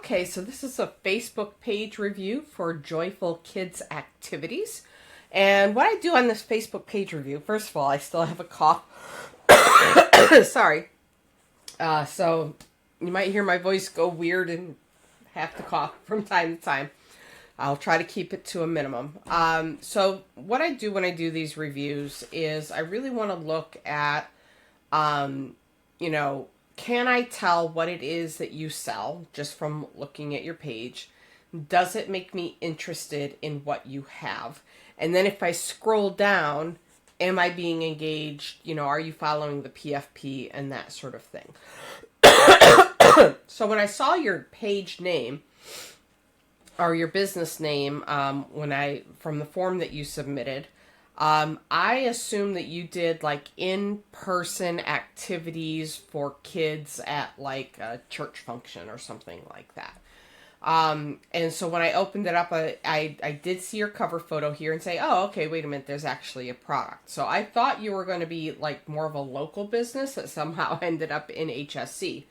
Okay, so this is a Facebook page review for Joyful Kids Activities. And what I do on this Facebook page review, first of all, I still have a cough. Sorry. So you might hear my voice go weird and have to cough from time to time. I'll try to keep it to a minimum. So what I do when I do these reviews is I really want to look at, can I tell what it is that you sell just from looking at your page? Does it make me interested in what you have? And then if I scroll down, am I being engaged? Are you following the PFP and that sort of thing? So when I saw your page name or your business name, from the form that you submitted, I assume that you did like in-person activities for kids at like a church function or something like that. And so when I opened it up, I did see your cover photo here and say, oh, okay, wait a minute, there's actually a product. So I thought you were going to be like more of a local business that somehow ended up in HSC.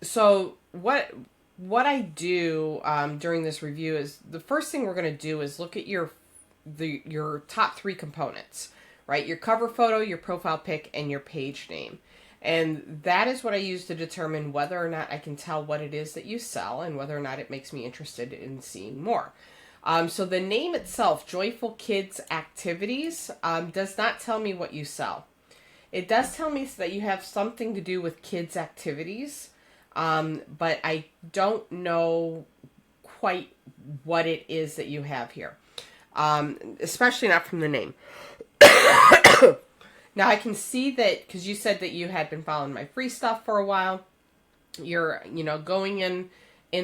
So what I do during this review is the first thing we're going to do is look at your top three components, right? Your cover photo, your profile pic, and your page name. And that is what I use to determine whether or not I can tell what it is that you sell and whether or not it makes me interested in seeing more. So the name itself, Joyful Kids Activities, does not tell me what you sell. It does tell me that you have something to do with kids' activities, but I don't know quite what it is that you have here. Especially not from the name. Now I can see that because you said that you had been following my free stuff for a while. You're, going in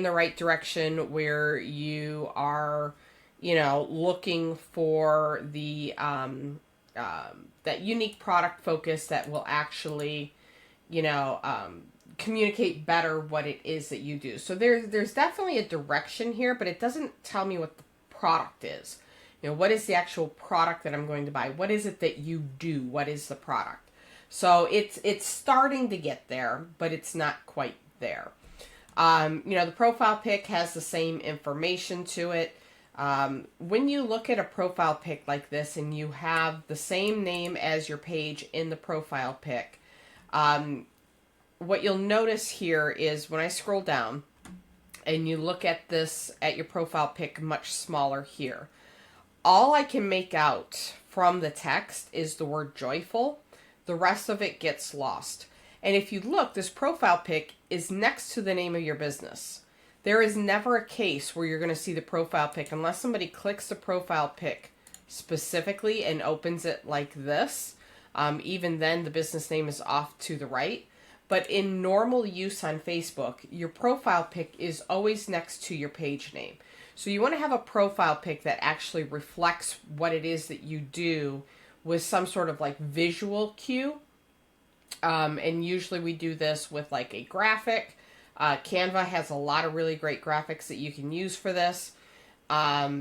the right direction where you are, looking for the that unique product focus that will actually, communicate better what it is that you do. So there's definitely a direction here, but it doesn't tell me what the product is. What is the actual product that I'm going to buy? What is it that you do? What is the product? So it's starting to get there, but it's not quite there. The profile pic has the same information to it. When you look at a profile pic like this and you have the same name as your page in the profile pic, what you'll notice here is when I scroll down and you look at this, at your profile pic much smaller here, all I can make out from the text is the word joyful. The rest of it gets lost. And if you look, this profile pic is next to the name of your business. There is never a case where you're going to see the profile pic unless somebody clicks the profile pic specifically and opens it like this. Even then, the business name is off to the right. But in normal use on Facebook, your profile pic is always next to your page name. So you want to have a profile pic that actually reflects what it is that you do with some sort of like visual cue. And usually we do this with like a graphic. Canva has a lot of really great graphics that you can use for this. That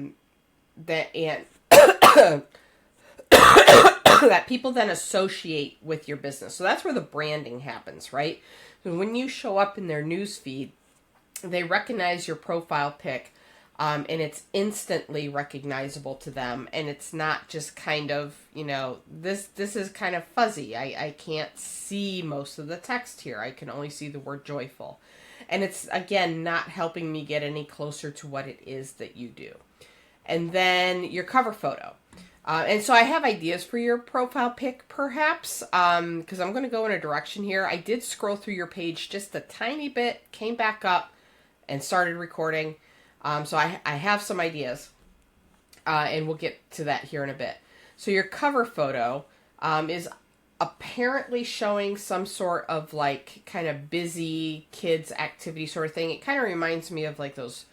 people then associate with your business. So that's where the branding happens, right? So when you show up in their news feed, they recognize your profile pic. And it's instantly recognizable to them, and it's not just kind of, this is kind of fuzzy. I can't see most of the text here. I can only see the word joyful. And it's, again, not helping me get any closer to what it is that you do. And then your cover photo. And so I have ideas for your profile pic, perhaps, because I'm going to go in a direction here. I did scroll through your page just a tiny bit, came back up, and started recording. So I have some ideas, and we'll get to that here in a bit. So your cover photo is apparently showing some sort of like kind of busy kids activity sort of thing. It kind of reminds me of like those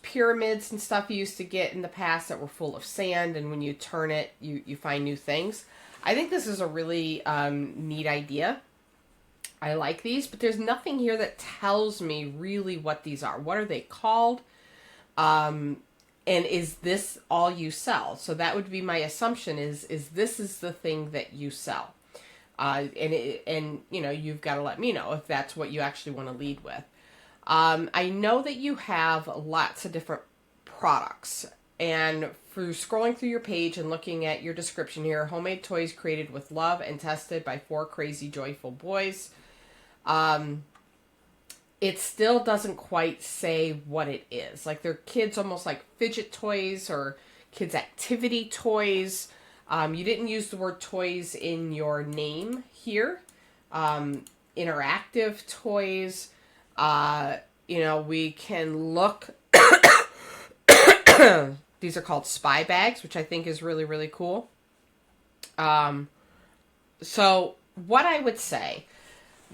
pyramids and stuff you used to get in the past that were full of sand, and when you turn it, you find new things. I think this is a really neat idea. I like these, but there's nothing here that tells me really what these are. What are they called? And is this all you sell? So that would be my assumption is this is the thing that you sell. And you've got to let me know if that's what you actually want to lead with. I know that you have lots of different products. And through scrolling through your page and looking at your description here, homemade toys created with love and tested by 4 crazy joyful boys. It still doesn't quite say what it is. Like they're kids almost like fidget toys or kids activity toys. You didn't use the word toys in your name here. Interactive toys. We can look. These are called spy bags, which I think is really, really cool. So what I would say,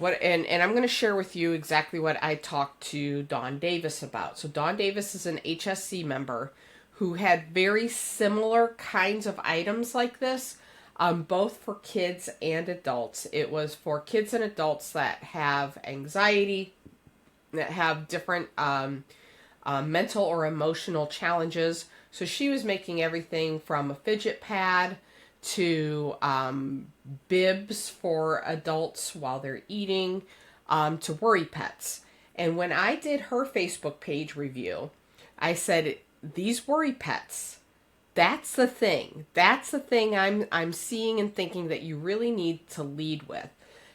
and I'm going to share with you exactly what I talked to Dawn Davis about. So Dawn Davis is an HSC member who had very similar kinds of items like this, both for kids and adults. It was for kids and adults that have anxiety, that have different mental or emotional challenges. So she was making everything from a fidget pad to bibs for adults while they're eating, to worry pets. And when I did her Facebook page review, I said, these worry pets, that's the thing. That's the thing I'm seeing and thinking that you really need to lead with.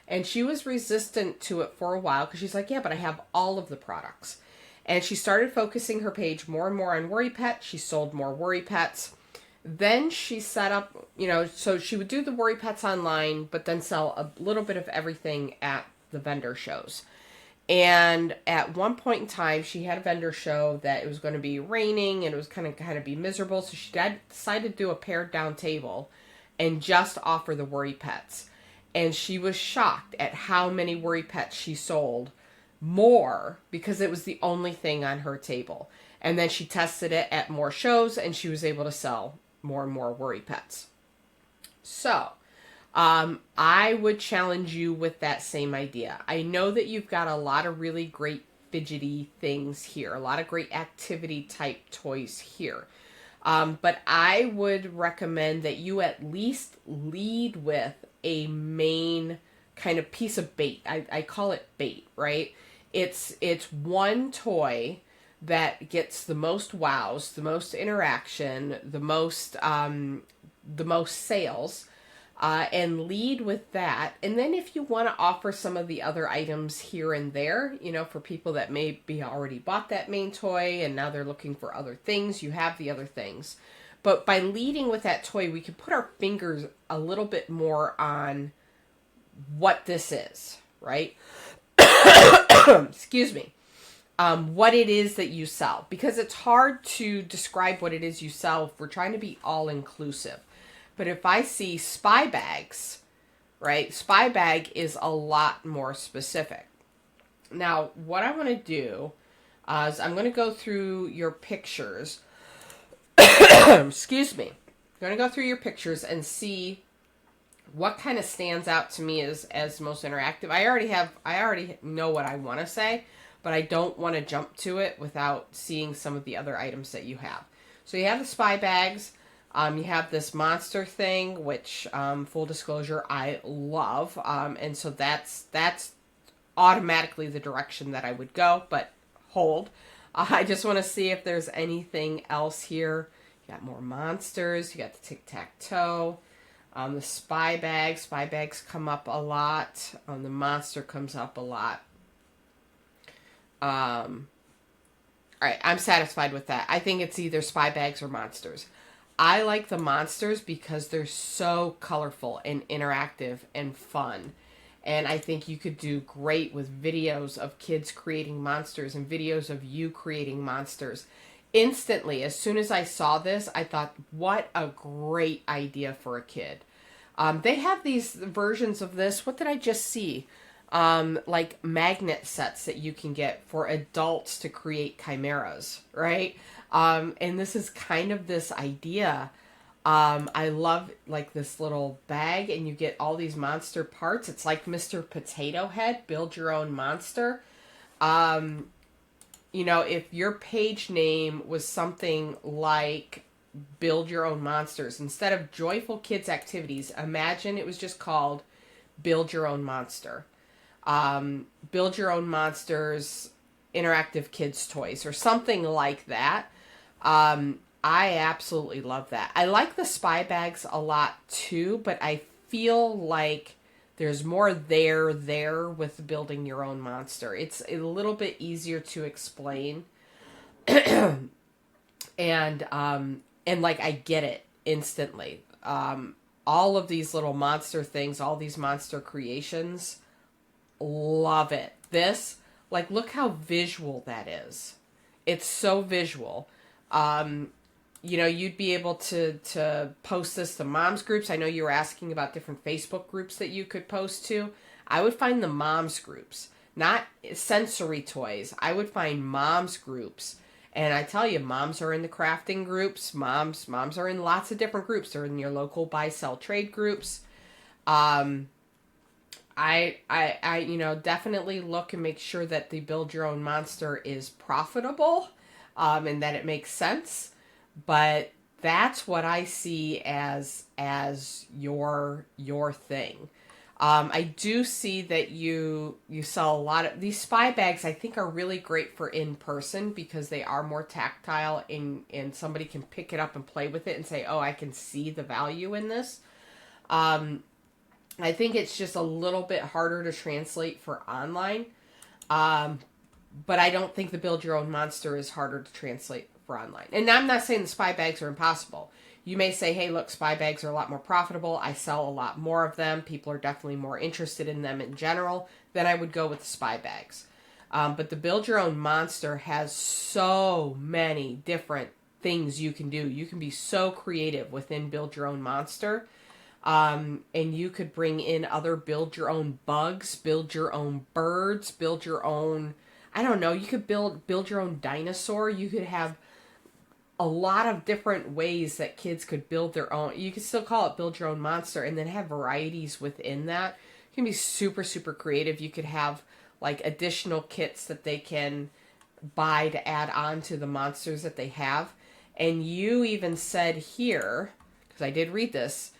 And she was resistant to it for a while because she's like, yeah, but I have all of the products. And she started focusing her page more and more on worry pets. She sold more worry pets. Then she set up, so she would do the worry pets online, but then sell a little bit of everything at the vendor shows. And at one point in time, she had a vendor show that it was going to be raining and it was kind of be miserable. So she decided to do a pared down table and just offer the worry pets. And she was shocked at how many worry pets she sold, more because it was the only thing on her table. And then she tested it at more shows and she was able to sell more and more worry pets. So, I would challenge you with that same idea. I know that you've got a lot of really great fidgety things here, a lot of great activity type toys here. But I would recommend that you at least lead with a main kind of piece of bait. I call it bait, right? It's one toy that gets the most wows, the most interaction, the most sales, and lead with that. And then if you want to offer some of the other items here and there, for people that maybe already bought that main toy and now they're looking for other things, you have the other things. But by leading with that toy, we can put our fingers a little bit more on what this is, right? Excuse me. What it is that you sell, because it's hard to describe what it is you sell if we're trying to be all inclusive. But if I see spy bags, right? Spy bag is a lot more specific. Now, what I want to do is I'm going to go through your pictures. Excuse me. I'm going to go through your pictures and see what kind of stands out to me as most interactive. I already know what I want to say, but I don't want to jump to it without seeing some of the other items that you have. So you have the spy bags. You have this monster thing, which, full disclosure, I love. And so that's automatically the direction that I would go, but hold. I just want to see if there's anything else here. You got more monsters. You got the tic-tac-toe. The spy bags come up a lot. The monster comes up a lot. All right, I'm satisfied with that. I think it's either spy bags or monsters. I like the monsters because they're so colorful and interactive and fun. And I think you could do great with videos of kids creating monsters and videos of you creating monsters. Instantly, as soon as I saw this, I thought, what a great idea for a kid. They have these versions of this. What did I just see? Like magnet sets that you can get for adults to create chimeras, right? And this is kind of this idea. I love like this little bag and you get all these monster parts. It's like Mr. Potato Head, build your own monster. If your page name was something like build your own monsters, instead of Joyful Kids Activities, imagine it was just called build your own monster. Build your own monsters interactive kids toys or something like that. I absolutely love that. I like the spy bags a lot too, but I feel like there's more there with building your own monster. It's a little bit easier to explain, and like I get it instantly. All of these little monster things, all these monster creations, love it. This, like, look how visual that is. It's so visual. You'd be able to post this to moms groups. I know you were asking about different Facebook groups that you could post to. I would find the moms groups, not sensory toys. I would find moms groups. And I tell you, moms are in the crafting groups. Moms are in lots of different groups. They're in your local buy, sell, trade groups. I definitely look and make sure that the build your own monster is profitable, and that it makes sense. But that's what I see as your thing. I do see that you sell a lot of these spy bags. I think are really great for in person because they are more tactile and somebody can pick it up and play with it and say, oh, I can see the value in this. I think it's just a little bit harder to translate for online. But I don't think the build your own monster is harder to translate for online. And I'm not saying the spy bags are impossible. You may say, hey, look, spy bags are a lot more profitable. I sell a lot more of them. People are definitely more interested in them in general. Then I would go with the spy bags. But the build your own monster has so many different things you can do. You can be so creative within build your own monster. And you could bring in other build your own bugs, build your own birds, build your own, I don't know, you could build your own dinosaur. You could have a lot of different ways that kids could build their own. You could still call it build your own monster and then have varieties within that. You can be super, super creative. You could have like additional kits that they can buy to add on to the monsters that they have. And you even said here, because I did read this,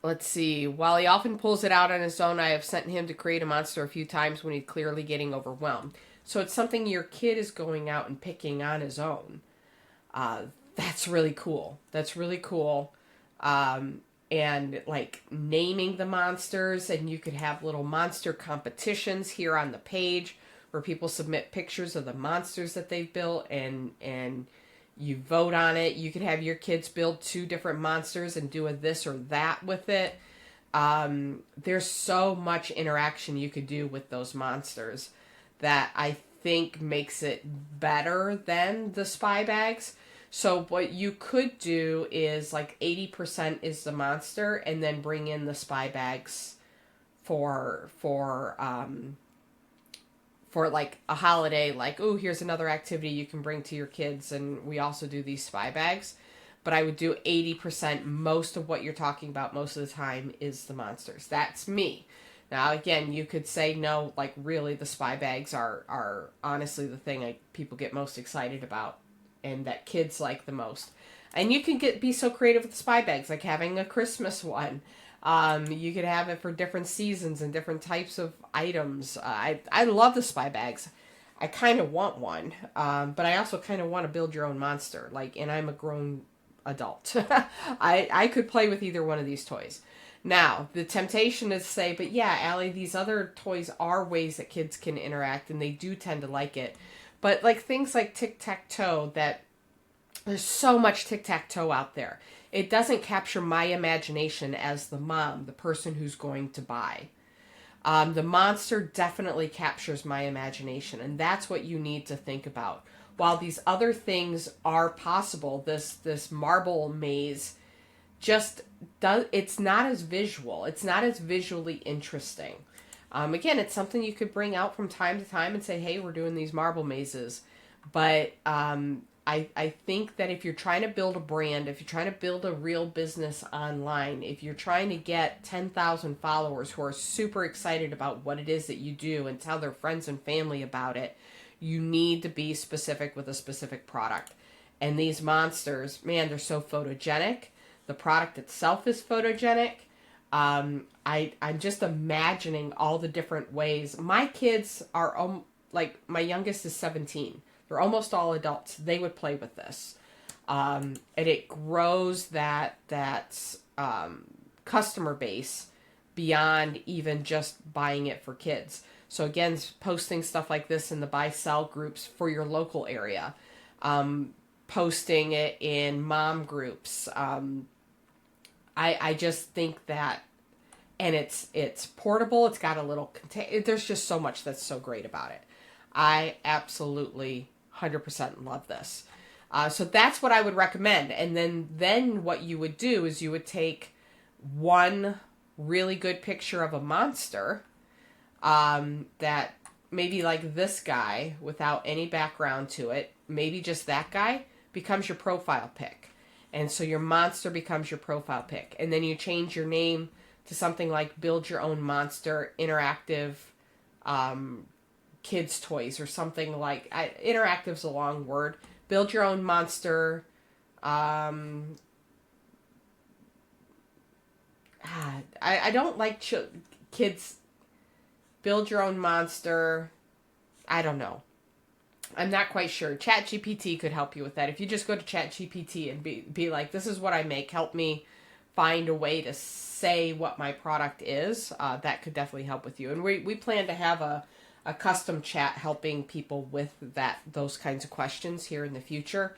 let's see. While he often pulls it out on his own, I have sent him to create a monster a few times when he's clearly getting overwhelmed. So it's something your kid is going out and picking on his own. That's really cool. That's really cool. And like naming the monsters, and you could have little monster competitions here on the page where people submit pictures of the monsters that they've built and you vote on it. You could have your kids build 2 different monsters and do a this or that with it. There's so much interaction you could do with those monsters that I think makes it better than the spy bags. So what you could do is like 80% is the monster and then bring in the spy bags for like a holiday, like, oh, here's another activity you can bring to your kids, and we also do these spy bags. But I would do 80%. Most of what you're talking about most of the time is the monsters. That's me. Now, again, you could say, no, like, really, the spy bags are honestly the thing people get most excited about and that kids like the most. And you can be so creative with the spy bags, like having a Christmas one. You could have it for different seasons and different types of items. I love the spy bags. I kind of want one, but I also kind of want to build your own monster. Like, and I'm a grown adult. I could play with either one of these toys. Now, the temptation is to say, but yeah, Allie, these other toys are ways that kids can interact, and they do tend to like it. But like things like tic-tac-toe, that there's so much tic-tac-toe out there. It doesn't capture my imagination as the mom, the person who's going to buy. The monster definitely captures my imagination, and that's what you need to think about. While these other things are possible, this marble maze it's not as visual. It's not as visually interesting. Again, it's something you could bring out from time to time and say, hey, we're doing these marble mazes. But I think that if you're trying to build a brand, if you're trying to build a real business online, if you're trying to get 10,000 followers who are super excited about what it is that you do and tell their friends and family about it, you need to be specific with a specific product. And these monsters, man, they're so photogenic. The product itself is photogenic. I'm just imagining all the different ways. My kids are like my youngest is 17. They're almost all adults. They would play with this. And it grows that customer base beyond even just buying it for kids. So again, posting stuff like this in the buy sell groups for your local area, posting it in mom groups. I just think that, and it's portable. It's got a little there's just so much that's so great about it. I absolutely 100% love this. So that's what I would recommend. And then what you would do is you would take one really good picture of a monster, that maybe like this guy without any background to it, maybe just that guy becomes your profile pic. And so your monster becomes your profile pic. And then you change your name to something like Build Your Own Monster Interactive Kids Toys, or something like, interactive's a long word. Build Your Own Monster. I don't like kids. Build Your Own Monster. I don't know. I'm not quite sure. ChatGPT could help you with that. If you just go to ChatGPT and be like, this is what I make, help me find a way to say what my product is, that could definitely help with you. And we plan to have a custom chat helping people with those kinds of questions here in the future.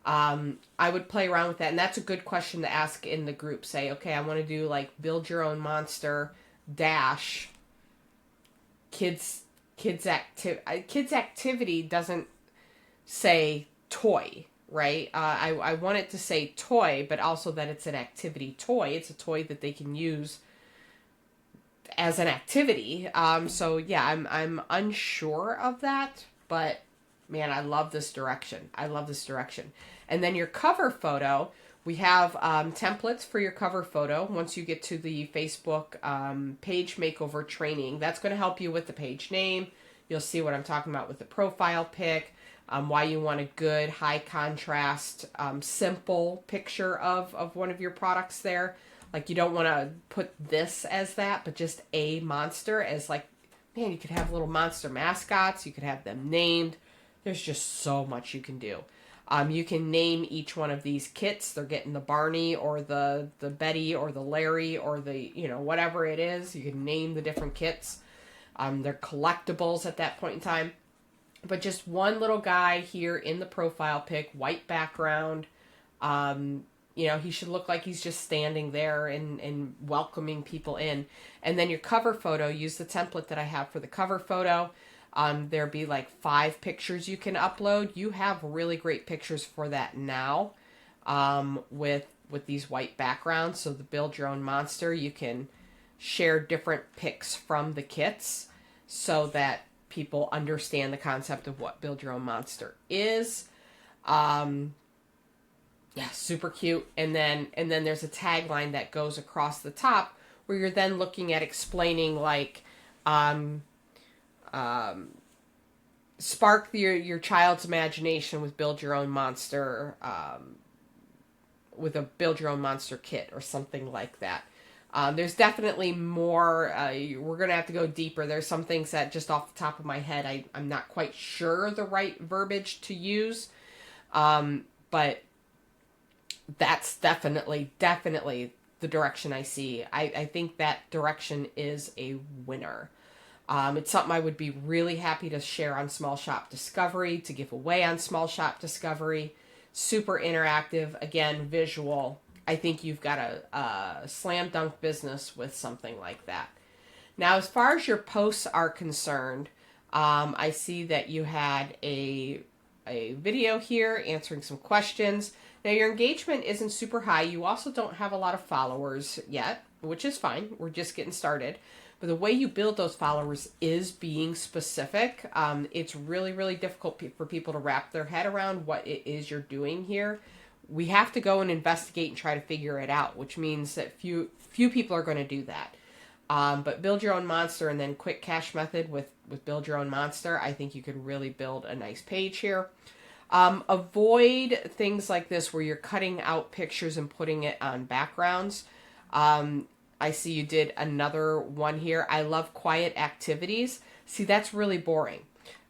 I would play around with that, and that's a good question to ask in the group. Say, okay, I want to do like Build Your Own Monster dash kids activity doesn't say toy, right? I want it to say toy, but also that it's an activity toy. It's a toy that they can use as an activity. So yeah, I'm unsure of that, but man, I love this direction. And then your cover photo, we have templates for your cover photo. Once you get to the Facebook page makeover training, that's going to help you with the page name. You'll see what I'm talking about with the profile pic, why you want a good high contrast, simple picture of one of your products there. Like, you don't want to put this as that, but just a monster as like, man, you could have little monster mascots. You could have them named. There's just so much you can do. You can name each one of these kits. They're getting the Barney or the Betty or the Larry or the, whatever it is. You can name the different kits. They're collectibles at that point in time. But just one little guy here in the profile pic, white background. He should look like he's just standing there and welcoming people in. And then your cover photo, use the template that I have for the cover photo. There'll be like 5 pictures you can upload. You have really great pictures for that now, with these white backgrounds. So the Build Your Own Monster, you can share different pics from the kits so that people understand the concept of what Build Your Own Monster is. Yeah, super cute. And then there's a tagline that goes across the top where you're then looking at explaining like, spark your child's imagination with Build Your Own Monster, with a Build Your Own Monster kit or something like that. There's definitely more. We're going to have to go deeper. There's some things that just off the top of my head, I'm not quite sure the right verbiage to use. But that's definitely the direction I see. I think that direction is a winner. It's something I would be really happy to share on Small Shop Discovery, to give away on Small Shop Discovery. Super interactive, again, visual. I think you've got a slam dunk business with something like that. Now, as far as your posts are concerned, I see that you had a video here answering some questions. Now, your engagement isn't super high. You also don't have a lot of followers yet, which is fine. We're just getting started. But the way you build those followers is being specific. It's really, really difficult for people to wrap their head around what it is you're doing here. We have to go and investigate and try to figure it out, which means that few people are going to do that. But Build Your Own Monster and then Quick Cash Method with Build Your Own Monster, I think you could really build a nice page here. Avoid things like this where you're cutting out pictures and putting it on backgrounds. I see you did another one here. I love quiet activities. See, that's really boring.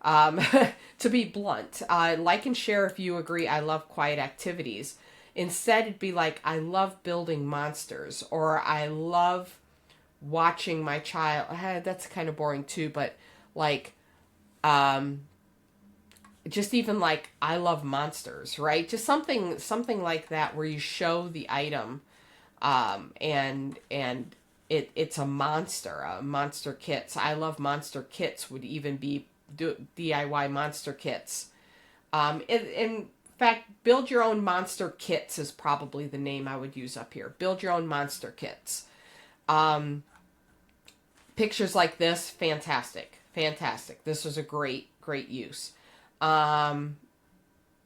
To be blunt. Like and share if you agree. I love quiet activities. Instead, it'd be like, I love building monsters, or I love watching my child. That's kind of boring too, but like, um, just even like, I love monsters, right? Just something like that where you show the item, and it's a monster kits. I love monster kits would even be DIY monster kits. In fact, build your own monster kits is probably the name I would use up here. Build your own monster kits. Um, Pictures like this, fantastic, fantastic. This was a great use. Um,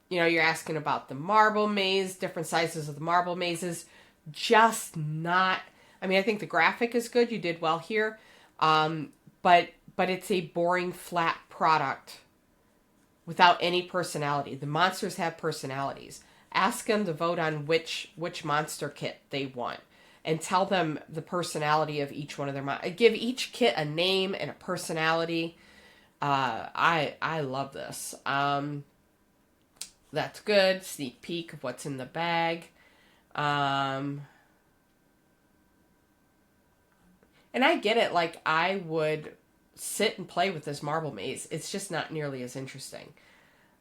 you're asking about the marble maze, different sizes of the marble mazes. Just not. I mean, I think the graphic is good. You did well here, but it's a boring, flat product without any personality. The monsters have personalities. Ask them to vote on which monster kit they want, and tell them the personality of each one of their give each kit a name and a personality. I love this. That's good. Sneak peek of what's in the bag. And I get it. Like, I would sit and play with this marble maze. It's just not nearly as interesting.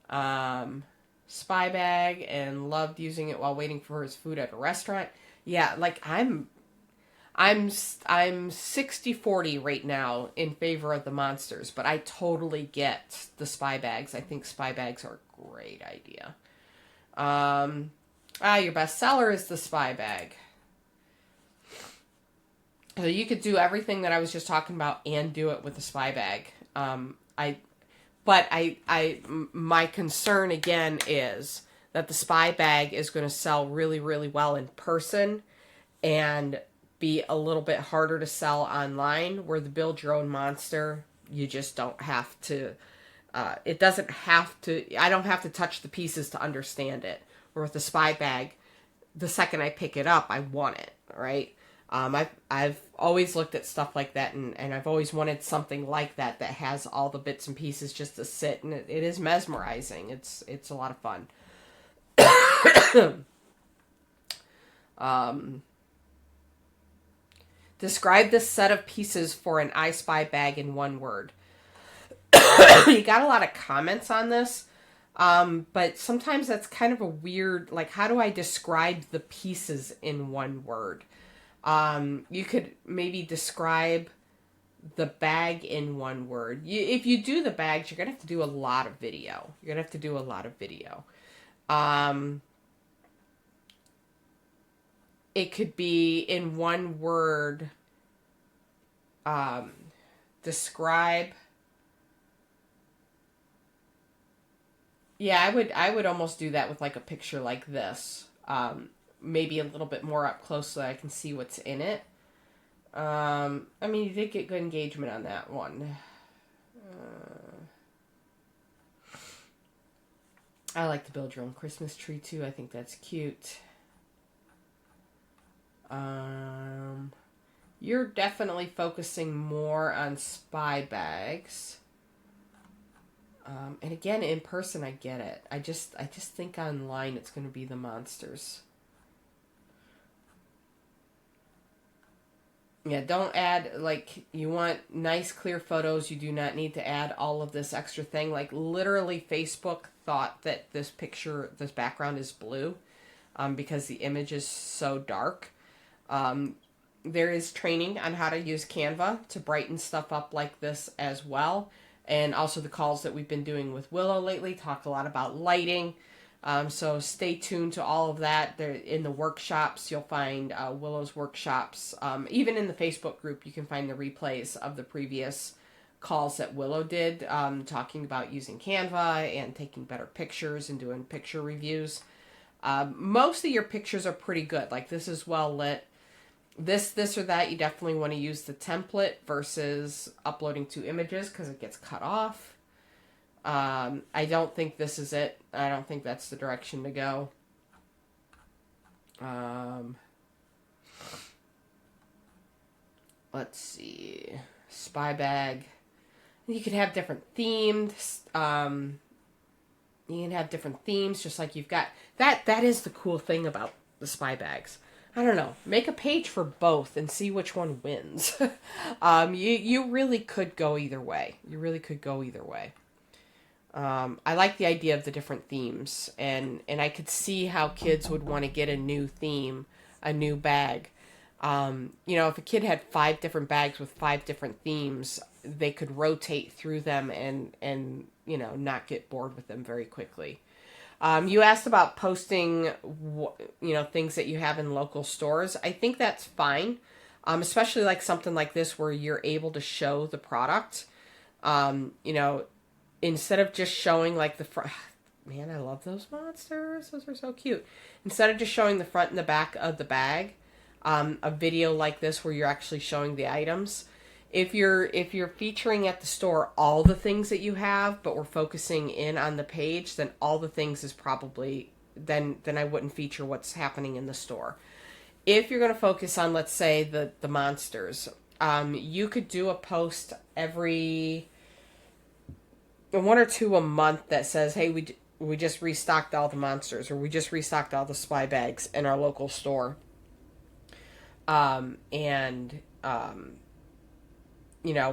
Spy bag, and loved using it while waiting for his food at a restaurant. Yeah, like I'm 60-40 right now in favor of the monsters, but I totally get the spy bags. I think spy bags are a great idea. Your best seller is the spy bag. So you could do everything that I was just talking about and do it with the spy bag. My concern again is that the spy bag is going to sell really, really well in person and be a little bit harder to sell online, where the build your own monster, you just don't have to, it doesn't have to, I don't have to touch the pieces to understand it. Or with the spy bag, the second I pick it up, I want it, right? I've always looked at stuff like that, and I've always wanted something like that has all the bits and pieces just to sit, and it is mesmerizing. It's a lot of fun. Describe this set of pieces for an I Spy bag in one word. You got a lot of comments on this, but sometimes that's kind of a weird, like, how do I describe the pieces in one word? You could maybe describe the bag in one word. If you do the bags, you're going to have to do a lot of video. It could be in one word, describe. Yeah, I would almost do that with like a picture like this. Maybe a little bit more up close so that I can see what's in it. I mean, you did get good engagement on that one. I like to build your own Christmas tree too. I think that's cute. You're definitely focusing more on spy bags. And again, in person, I get it. I just think online it's going to be the monsters. Yeah, don't add, like, you want nice, clear photos. You do not need to add all of this extra thing. Like, literally, Facebook thought that this background is blue, because the image is so dark. There is training on how to use Canva to brighten stuff up like this as well. And also the calls that we've been doing with Willow lately talk a lot about lighting. So stay tuned to all of that. There in the workshops, you'll find Willow's workshops. Even in the Facebook group, you can find the replays of the previous calls that Willow did, talking about using Canva and taking better pictures and doing picture reviews. Most of your pictures are pretty good. Like, this is well lit. This or that, you definitely want to use the template versus uploading 2 images because it gets cut off. I don't think this is it. I don't think that's the direction to go. Let's see. Spy bag. You can have different themes. You can have different themes, just like you've got that. That is the cool thing about the spy bags. I don't know. Make a page for both and see which one wins. You really could go either way. You really could go either way. I like the idea of the different themes, and I could see how kids would want to get a new theme, a new bag. If a kid had 5 different bags with 5 different themes, they could rotate through them and not get bored with them very quickly. You asked about posting, things that you have in local stores. I think that's fine, especially like something like this where you're able to show the product. Instead of just showing like the front. Man, I love those monsters. Those are so cute. Instead of just showing the front and the back of the bag, a video like this where you're actually showing the items. If you're featuring at the store all the things that you have, but we're focusing in on the page, then all the things is probably then I wouldn't feature what's happening in the store. If you're going to focus on, let's say, the monsters, you could do a post every 1 or 2 a month that says, hey, we just restocked all the monsters, or we just restocked all the spy bags in our local store.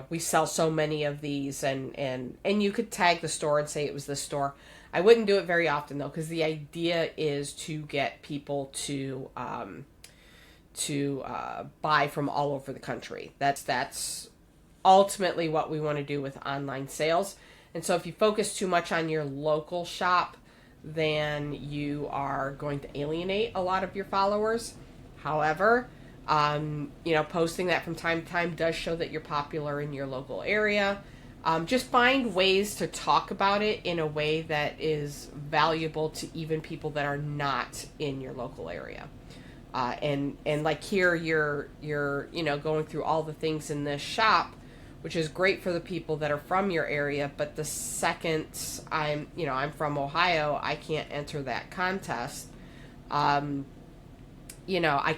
We sell so many of these, and you could tag the store and say it was this store. I wouldn't do it very often though, because the idea is to get people to buy from all over the country. That's ultimately what we want to do with online sales. And so if you focus too much on your local shop, then you are going to alienate a lot of your followers. However, posting that from time to time does show that you're popular in your local area. Just find ways to talk about it in a way that is valuable to even people that are not in your local area. And like here, you're going through all the things in this shop, which is great for the people that are from your area. But the second I'm from Ohio, I can't enter that contest. I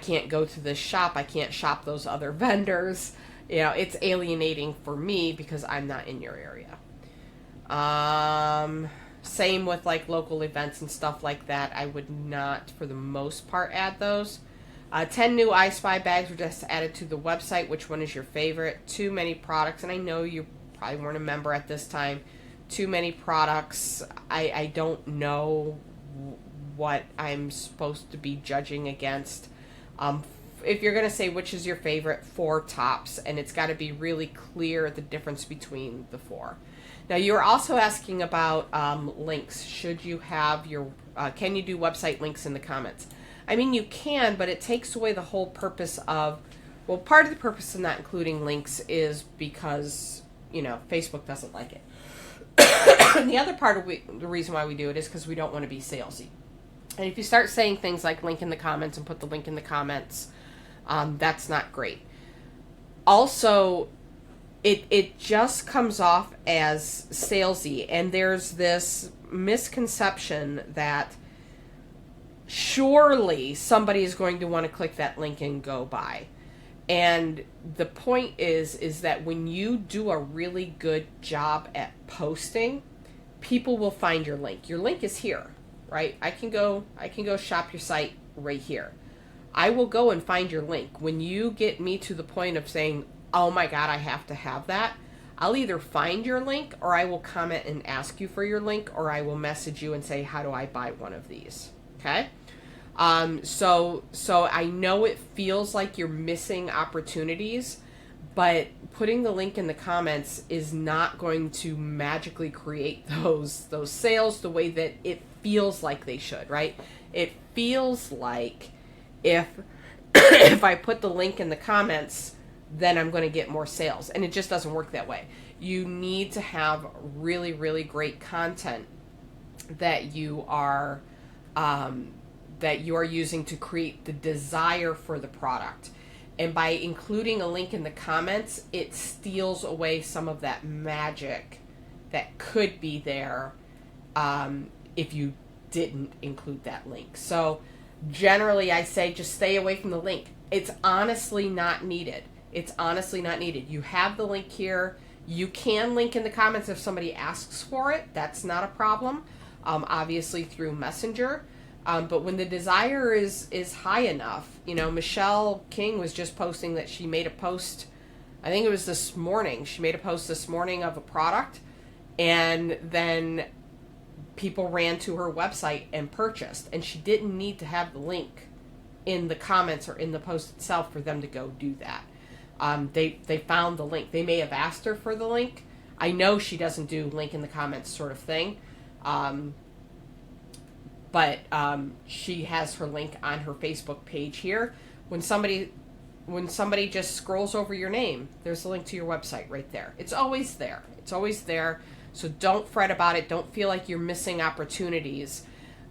can't go to this shop. I can't shop those other vendors. It's alienating for me because I'm not in your area. Same with like local events and stuff like that. I would not, for the most part, add those. 10 new I Spy bags were just added to the website. Which one is your favorite? Too many products, and I know you probably weren't a member at this time. Too many products. I don't know what I'm supposed to be judging against. If you're going to say which is your favorite, 4 tops, and it's got to be really clear the difference between the 4. Now, you're also asking about links. Should you have can you do website links in the comments? I mean, you can, but it takes away the whole purpose of, part of the purpose of not including links is because, Facebook doesn't like it. And the other part of the reason why we do it is because we don't want to be salesy. And if you start saying things like link in the comments and put the link in the comments, that's not great. Also, it just comes off as salesy, and there's this misconception that surely somebody is going to want to click that link and go buy. And the point is that when you do a really good job at posting, people will find your link. Your link is here, right? I can go shop your site right here. I will go and find your link. When you get me to the point of saying, oh my God, I have to have that, I'll either find your link, or I will comment and ask you for your link, or I will message you and say, how do I buy one of these? Okay? So I know it feels like you're missing opportunities, but putting the link in the comments is not going to magically create those sales the way that it feels like they should, right? It feels like if I put the link in the comments, then I'm going to get more sales. And it just doesn't work that way. You need to have really, really great content that you are using to create the desire for the product. And by including a link in the comments, it steals away some of that magic that could be there if you didn't include that link. So generally, I say just stay away from the link. It's honestly not needed. It's honestly not needed. You have the link here. You can link in the comments if somebody asks for it. That's not a problem. Obviously through Messenger. But when the desire is high enough, Michelle King was just posting that she made a post, I think it was this morning. She made a post this morning of a product, and then people ran to her website and purchased. And she didn't need to have the link in the comments or in the post itself for them to go do that. They found the link. They may have asked her for the link. I know she doesn't do link in the comments sort of thing. But she has her link on her Facebook page here. When somebody just scrolls over your name, there's a link to your website right there. It's always there. It's always there. So don't fret about it. Don't feel like you're missing opportunities.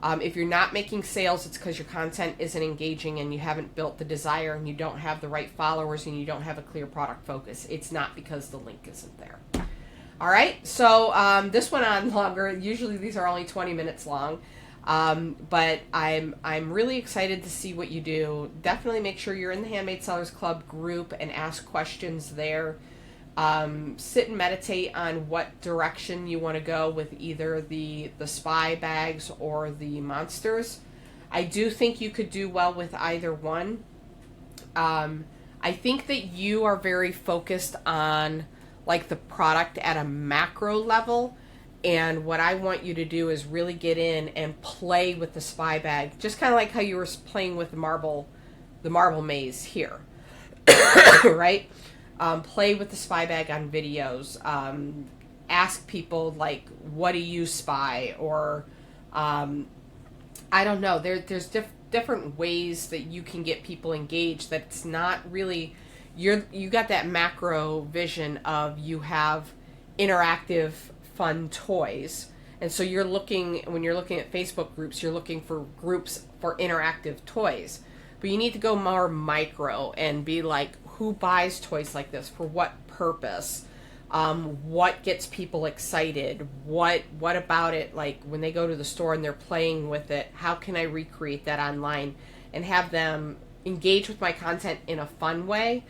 If you're not making sales, it's because your content isn't engaging and you haven't built the desire and you don't have the right followers and you don't have a clear product focus. It's not because the link isn't there. All right. So this went on longer. Usually these are only 20 minutes long. But I'm really excited to see what you do. Definitely make sure you're in the Handmade Sellers Club group and ask questions there. Sit and meditate on what direction you want to go with either the spy bags or the monsters. I do think you could do well with either one. I think that you are very focused on like the product at a macro level. And what I want you to do is really get in and play with the spy bag, just kind of like how you were playing with the marble maze here, right? Play with the spy bag on videos. Ask people like, "What do you spy?" Or I don't know. There's different ways that you can get people engaged. That it's not really you got that macro vision of you have interactive fun toys, and so when you're looking at Facebook groups, you're looking for groups for interactive toys, but you need to go more micro and be like, who buys toys like this, for what purpose, what gets people excited, what about it, like when they go to the store and they're playing with it, how can I recreate that online and have them engage with my content in a fun way,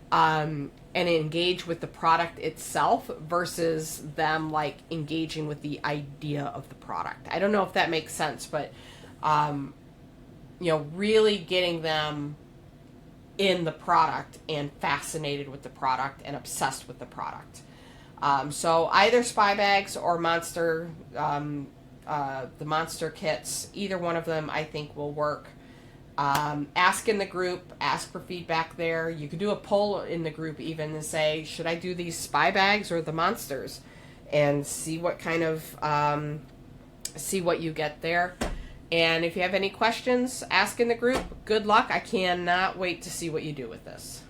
and engage with the product itself versus them like engaging with the idea of the product. I don't know if that makes sense, but really getting them in the product and fascinated with the product and obsessed with the product. So either spy bags or monster, the monster kits, either one of them I think will work. Ask in the group, ask for feedback there. You could do a poll in the group even and say, should I do these spy bags or the monsters? And see what kind of, see what you get there. And if you have any questions, ask in the group. Good luck. I cannot wait to see what you do with this.